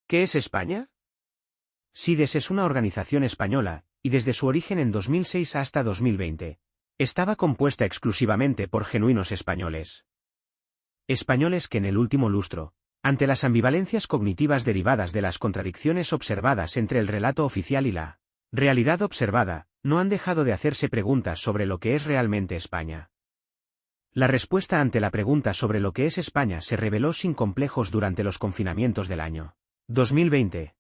¿Qué es España? SIDES es una organización española, y desde su origen en 2006 hasta 2020, estaba compuesta exclusivamente por genuinos españoles. Españoles que en el último lustro, ante las ambivalencias cognitivas derivadas de las contradicciones observadas entre el relato oficial y la realidad observada, no han dejado de hacerse preguntas sobre lo que es realmente España. La respuesta ante la pregunta sobre lo que es España se reveló sin complejos durante los confinamientos del año 2020.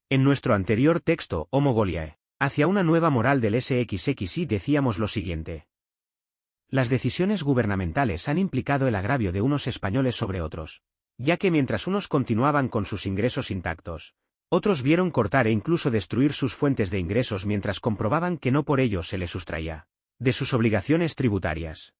En nuestro anterior texto, Homo Goliae, hacia una nueva moral del SXXI decíamos lo siguiente. Las decisiones gubernamentales han implicado el agravio de unos españoles sobre otros, ya que mientras unos continuaban con sus ingresos intactos, otros vieron cortar e incluso destruir sus fuentes de ingresos mientras comprobaban que no por ello se les sustraía de sus obligaciones tributarias.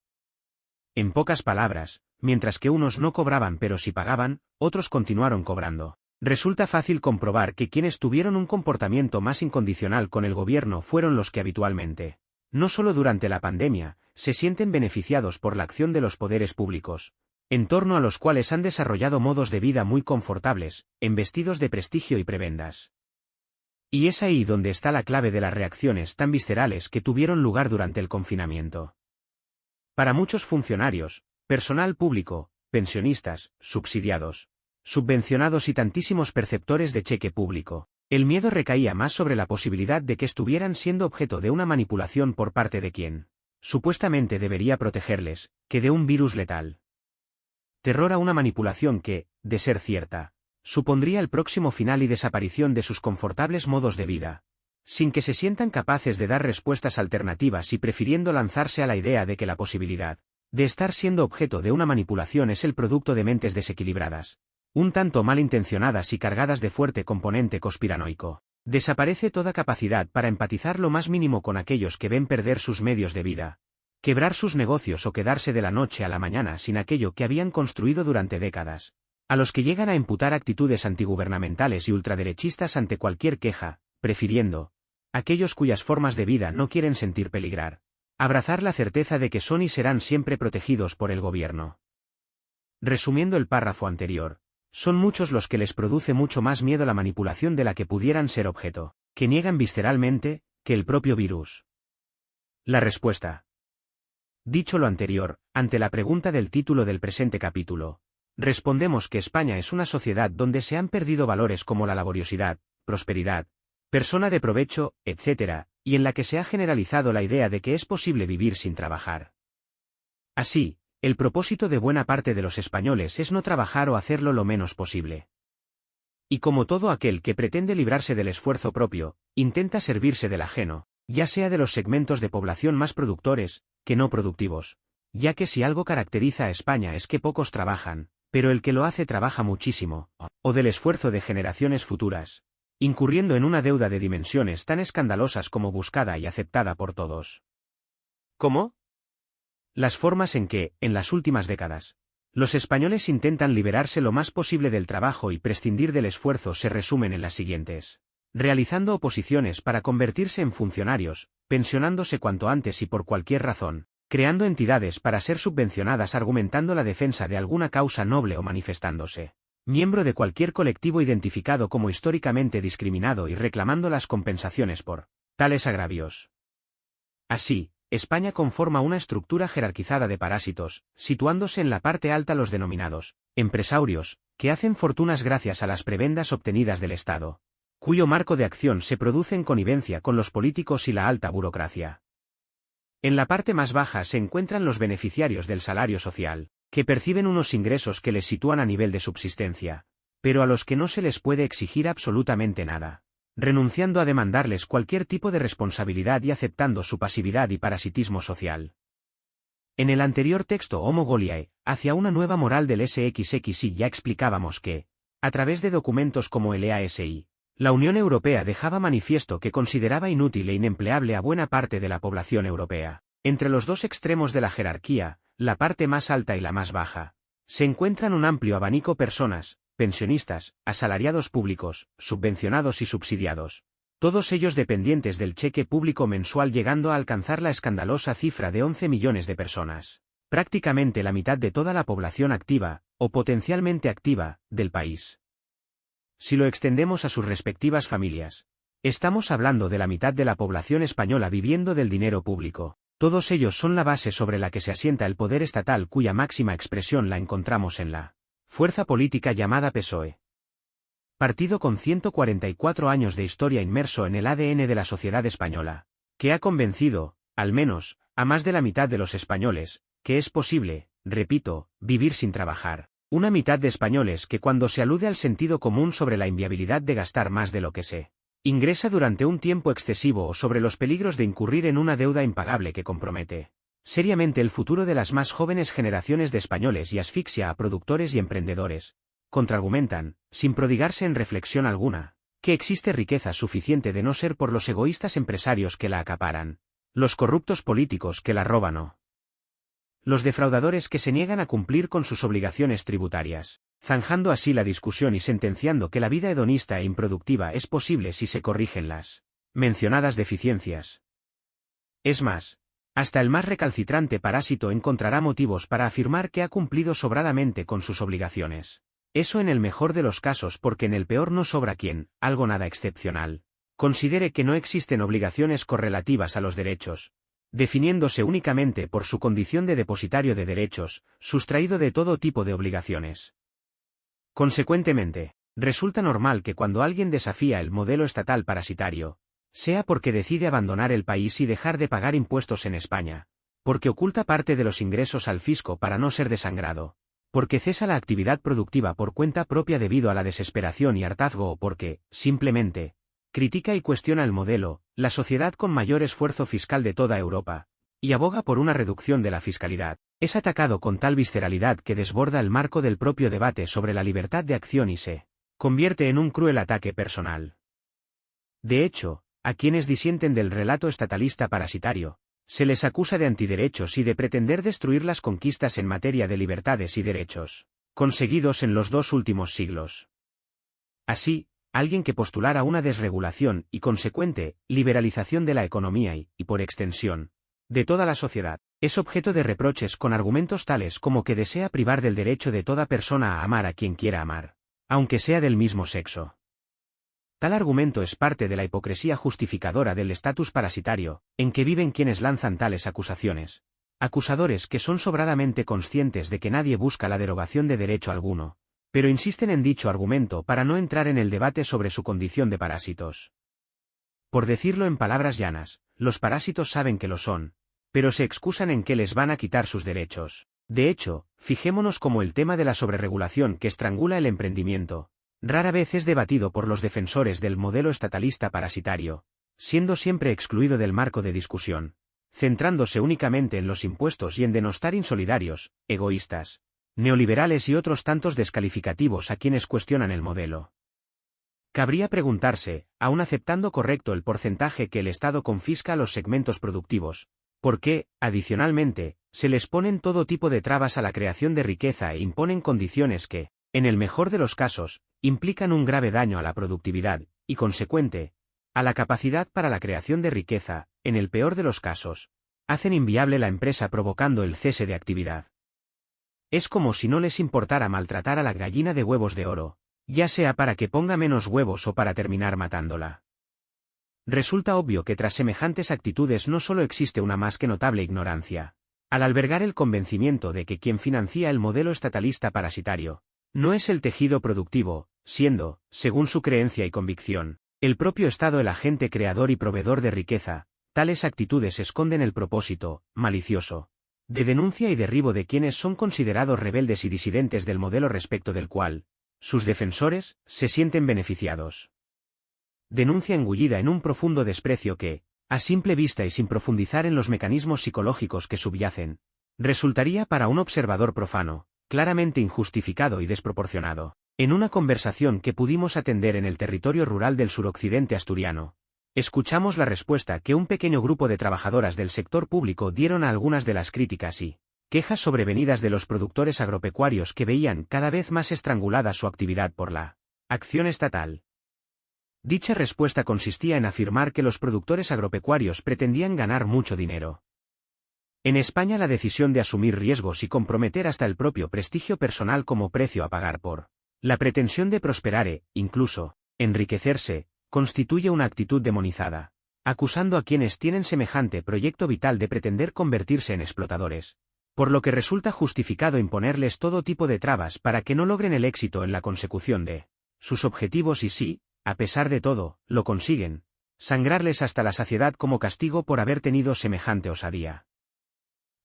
En pocas palabras, mientras que unos no cobraban pero sí pagaban, otros continuaron cobrando. Resulta fácil comprobar que quienes tuvieron un comportamiento más incondicional con el gobierno fueron los que habitualmente, no solo durante la pandemia, se sienten beneficiados por la acción de los poderes públicos, en torno a los cuales han desarrollado modos de vida muy confortables, embestidos de prestigio y prebendas. Y es ahí donde está la clave de las reacciones tan viscerales que tuvieron lugar durante el confinamiento. Para muchos funcionarios, personal público, pensionistas, subsidiados, subvencionados y tantísimos perceptores de cheque público, el miedo recaía más sobre la posibilidad de que estuvieran siendo objeto de una manipulación por parte de quien, supuestamente debería protegerles, que de un virus letal. Terror a una manipulación que, de ser cierta, supondría el próximo final y desaparición de sus confortables modos de vida, sin que se sientan capaces de dar respuestas alternativas y prefiriendo lanzarse a la idea de que la posibilidad de estar siendo objeto de una manipulación es el producto de mentes desequilibradas, un tanto malintencionadas y cargadas de fuerte componente conspiranoico. Desaparece toda capacidad para empatizar lo más mínimo con aquellos que ven perder sus medios de vida, quebrar sus negocios o quedarse de la noche a la mañana sin aquello que habían construido durante décadas, a los que llegan a imputar actitudes antigubernamentales y ultraderechistas ante cualquier queja, prefiriendo, aquellos cuyas formas de vida no quieren sentir peligrar, abrazar la certeza de que son y serán siempre protegidos por el gobierno. Resumiendo el párrafo anterior, son muchos los que les produce mucho más miedo la manipulación de la que pudieran ser objeto, que niegan visceralmente, que el propio virus. La respuesta. Dicho lo anterior, ante la pregunta del título del presente capítulo, respondemos que España es una sociedad donde se han perdido valores como la laboriosidad, prosperidad, persona de provecho, etc., y en la que se ha generalizado la idea de que es posible vivir sin trabajar. Así, el propósito de buena parte de los españoles es no trabajar o hacerlo lo menos posible. Y como todo aquel que pretende librarse del esfuerzo propio, intenta servirse del ajeno, ya sea de los segmentos de población más productores, que no productivos, ya que si algo caracteriza a España es que pocos trabajan, pero el que lo hace trabaja muchísimo, o del esfuerzo de generaciones futuras, incurriendo en una deuda de dimensiones tan escandalosas como buscada y aceptada por todos. ¿Cómo? Las formas en que, en las últimas décadas, los españoles intentan liberarse lo más posible del trabajo y prescindir del esfuerzo se resumen en las siguientes: realizando oposiciones para convertirse en funcionarios, pensionándose cuanto antes y por cualquier razón, creando entidades para ser subvencionadas argumentando la defensa de alguna causa noble o manifestándose miembro de cualquier colectivo identificado como históricamente discriminado y reclamando las compensaciones por tales agravios. Así, España conforma una estructura jerarquizada de parásitos, situándose en la parte alta los denominados empresarios, que hacen fortunas gracias a las prebendas obtenidas del Estado, cuyo marco de acción se produce en connivencia con los políticos y la alta burocracia. En la parte más baja se encuentran los beneficiarios del salario social, que perciben unos ingresos que les sitúan a nivel de subsistencia, pero a los que no se les puede exigir absolutamente nada, renunciando a demandarles cualquier tipo de responsabilidad y aceptando su pasividad y parasitismo social. En el anterior texto Homo Goliae, hacia una nueva moral del SXXI ya explicábamos que, a través de documentos como el EASI, la Unión Europea dejaba manifiesto que consideraba inútil e inempleable a buena parte de la población europea. Entre los dos extremos de la jerarquía, la parte más alta y la más baja, se encuentran un amplio abanico personas, pensionistas, asalariados públicos, subvencionados y subsidiados, todos ellos dependientes del cheque público mensual llegando a alcanzar la escandalosa cifra de 11 millones de personas, prácticamente la mitad de toda la población activa, o potencialmente activa, del país. Si lo extendemos a sus respectivas familias, estamos hablando de la mitad de la población española viviendo del dinero público. Todos ellos son la base sobre la que se asienta el poder estatal, cuya máxima expresión la encontramos en la fuerza política llamada PSOE. Partido con 144 años de historia inmerso en el ADN de la sociedad española, que ha convencido, al menos, a más de la mitad de los españoles, que es posible, repito, vivir sin trabajar. Una mitad de españoles que cuando se alude al sentido común sobre la inviabilidad de gastar más de lo que se ingresa durante un tiempo excesivo o sobre los peligros de incurrir en una deuda impagable que compromete seriamente el futuro de las más jóvenes generaciones de españoles y asfixia a productores y emprendedores, contraargumentan, sin prodigarse en reflexión alguna, que existe riqueza suficiente de no ser por los egoístas empresarios que la acaparan, los corruptos políticos que la roban o los defraudadores que se niegan a cumplir con sus obligaciones tributarias, zanjando así la discusión y sentenciando que la vida hedonista e improductiva es posible si se corrigen las mencionadas deficiencias. Es más, hasta el más recalcitrante parásito encontrará motivos para afirmar que ha cumplido sobradamente con sus obligaciones. Eso en el mejor de los casos, porque en el peor no sobra quien, algo nada excepcional, considere que no existen obligaciones correlativas a los derechos, definiéndose únicamente por su condición de depositario de derechos, sustraído de todo tipo de obligaciones. Consecuentemente, resulta normal que cuando alguien desafía el modelo estatal parasitario, sea porque decide abandonar el país y dejar de pagar impuestos en España, porque oculta parte de los ingresos al fisco para no ser desangrado, porque cesa la actividad productiva por cuenta propia debido a la desesperación y hartazgo o porque, simplemente, critica y cuestiona el modelo, la sociedad con mayor esfuerzo fiscal de toda Europa, y aboga por una reducción de la fiscalidad, es atacado con tal visceralidad que desborda el marco del propio debate sobre la libertad de acción y se convierte en un cruel ataque personal. De hecho, a quienes disienten del relato estatalista parasitario, se les acusa de antiderechos y de pretender destruir las conquistas en materia de libertades y derechos, conseguidos en los 2 últimos siglos. Así, alguien que postulara una desregulación y consecuente liberalización de la economía y, por extensión, de toda la sociedad, es objeto de reproches con argumentos tales como que desea privar del derecho de toda persona a amar a quien quiera amar, aunque sea del mismo sexo. Tal argumento es parte de la hipocresía justificadora del estatus parasitario, en que viven quienes lanzan tales acusaciones, acusadores que son sobradamente conscientes de que nadie busca la derogación de derecho alguno, pero insisten en dicho argumento para no entrar en el debate sobre su condición de parásitos. Por decirlo en palabras llanas, los parásitos saben que lo son, pero se excusan en que les van a quitar sus derechos. De hecho, fijémonos como el tema de la sobreregulación que estrangula el emprendimiento, rara vez es debatido por los defensores del modelo estatalista parasitario, siendo siempre excluido del marco de discusión, centrándose únicamente en los impuestos y en denostar insolidarios, egoístas, neoliberales y otros tantos descalificativos a quienes cuestionan el modelo. Cabría preguntarse, aun aceptando correcto el porcentaje que el Estado confisca a los segmentos productivos, ¿por qué, adicionalmente, se les ponen todo tipo de trabas a la creación de riqueza e imponen condiciones que, en el mejor de los casos, implican un grave daño a la productividad, y consecuente, a la capacidad para la creación de riqueza, en el peor de los casos, hacen inviable la empresa provocando el cese de actividad? Es como si no les importara maltratar a la gallina de huevos de oro, ya sea para que ponga menos huevos o para terminar matándola. Resulta obvio que tras semejantes actitudes no solo existe una más que notable ignorancia, al albergar el convencimiento de que quien financia el modelo estatalista parasitario, no es el tejido productivo, siendo, según su creencia y convicción, el propio Estado el agente creador y proveedor de riqueza. Tales actitudes esconden el propósito, malicioso, de denuncia y derribo de quienes son considerados rebeldes y disidentes del modelo respecto del cual sus defensores se sienten beneficiados. Denuncia engullida en un profundo desprecio que, a simple vista y sin profundizar en los mecanismos psicológicos que subyacen, resultaría para un observador profano, claramente injustificado y desproporcionado. En una conversación que pudimos atender en el territorio rural del suroccidente asturiano, escuchamos la respuesta que un pequeño grupo de trabajadoras del sector público dieron a algunas de las críticas y quejas sobrevenidas de los productores agropecuarios que veían cada vez más estrangulada su actividad por la acción estatal. Dicha respuesta consistía en afirmar que los productores agropecuarios pretendían ganar mucho dinero. En España la decisión de asumir riesgos y comprometer hasta el propio prestigio personal como precio a pagar por La pretensión de prosperar incluso, enriquecerse, constituye una actitud demonizada, acusando a quienes tienen semejante proyecto vital de pretender convertirse en explotadores, por lo que resulta justificado imponerles todo tipo de trabas para que no logren el éxito en la consecución de sus objetivos y si, a pesar de todo, lo consiguen, sangrarles hasta la saciedad como castigo por haber tenido semejante osadía.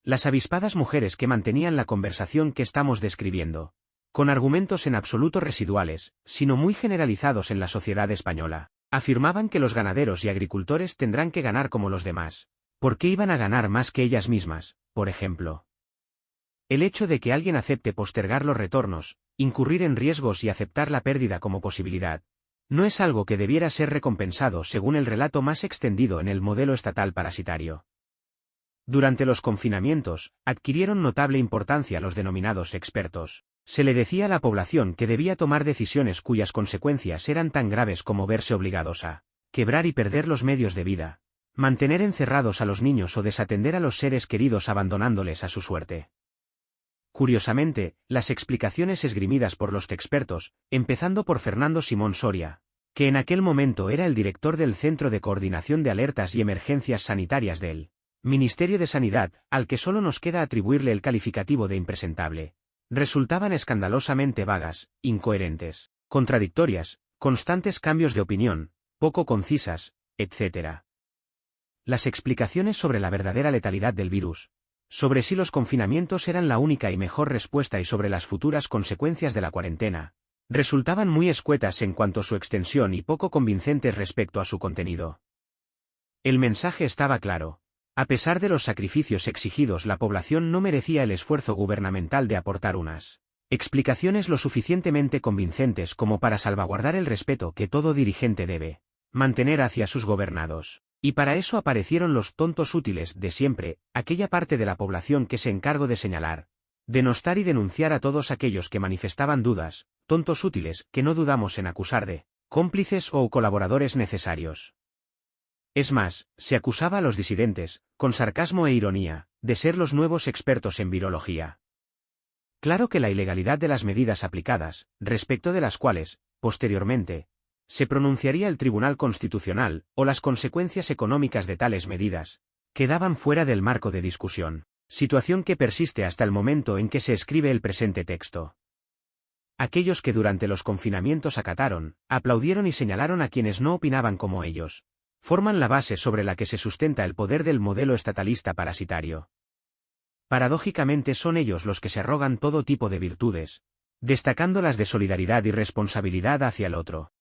Las avispadas mujeres que mantenían la conversación que estamos describiendo, con argumentos en absoluto residuales, sino muy generalizados en la sociedad española, afirmaban que los ganaderos y agricultores tendrán que ganar como los demás. ¿Por qué iban a ganar más que ellas mismas, por ejemplo? El hecho de que alguien acepte postergar los retornos, incurrir en riesgos y aceptar la pérdida como posibilidad, no es algo que debiera ser recompensado según el relato más extendido en el modelo estatal parasitario. Durante los confinamientos, adquirieron notable importancia los denominados expertos. Se le decía a la población que debía tomar decisiones cuyas consecuencias eran tan graves como verse obligados a quebrar y perder los medios de vida, mantener encerrados a los niños o desatender a los seres queridos abandonándoles a su suerte. Curiosamente, las explicaciones esgrimidas por los expertos, empezando por Fernando Simón Soria, que en aquel momento era el director del Centro de Coordinación de Alertas y Emergencias Sanitarias del Ministerio de Sanidad, al que solo nos queda atribuirle el calificativo de impresentable, resultaban escandalosamente vagas, incoherentes, contradictorias, constantes cambios de opinión, poco concisas, etc. Las explicaciones sobre la verdadera letalidad del virus, sobre si los confinamientos eran la única y mejor respuesta y sobre las futuras consecuencias de la cuarentena, resultaban muy escuetas en cuanto a su extensión y poco convincentes respecto a su contenido. El mensaje estaba claro. A pesar de los sacrificios exigidos, la población no merecía el esfuerzo gubernamental de aportar unas explicaciones lo suficientemente convincentes como para salvaguardar el respeto que todo dirigente debe mantener hacia sus gobernados. Y para eso aparecieron los tontos útiles de siempre, aquella parte de la población que se encargó de señalar, denostar y denunciar a todos aquellos que manifestaban dudas, tontos útiles que no dudamos en acusar de cómplices o colaboradores necesarios. Es más, se acusaba a los disidentes, con sarcasmo e ironía, de ser los nuevos expertos en virología. Claro que la ilegalidad de las medidas aplicadas, respecto de las cuales, posteriormente, se pronunciaría el Tribunal Constitucional, o las consecuencias económicas de tales medidas, quedaban fuera del marco de discusión, situación que persiste hasta el momento en que se escribe el presente texto. Aquellos que durante los confinamientos acataron, aplaudieron y señalaron a quienes no opinaban como ellos, forman la base sobre la que se sustenta el poder del modelo estatalista parasitario. Paradójicamente son ellos los que se arrogan todo tipo de virtudes, destacando las de solidaridad y responsabilidad hacia el otro,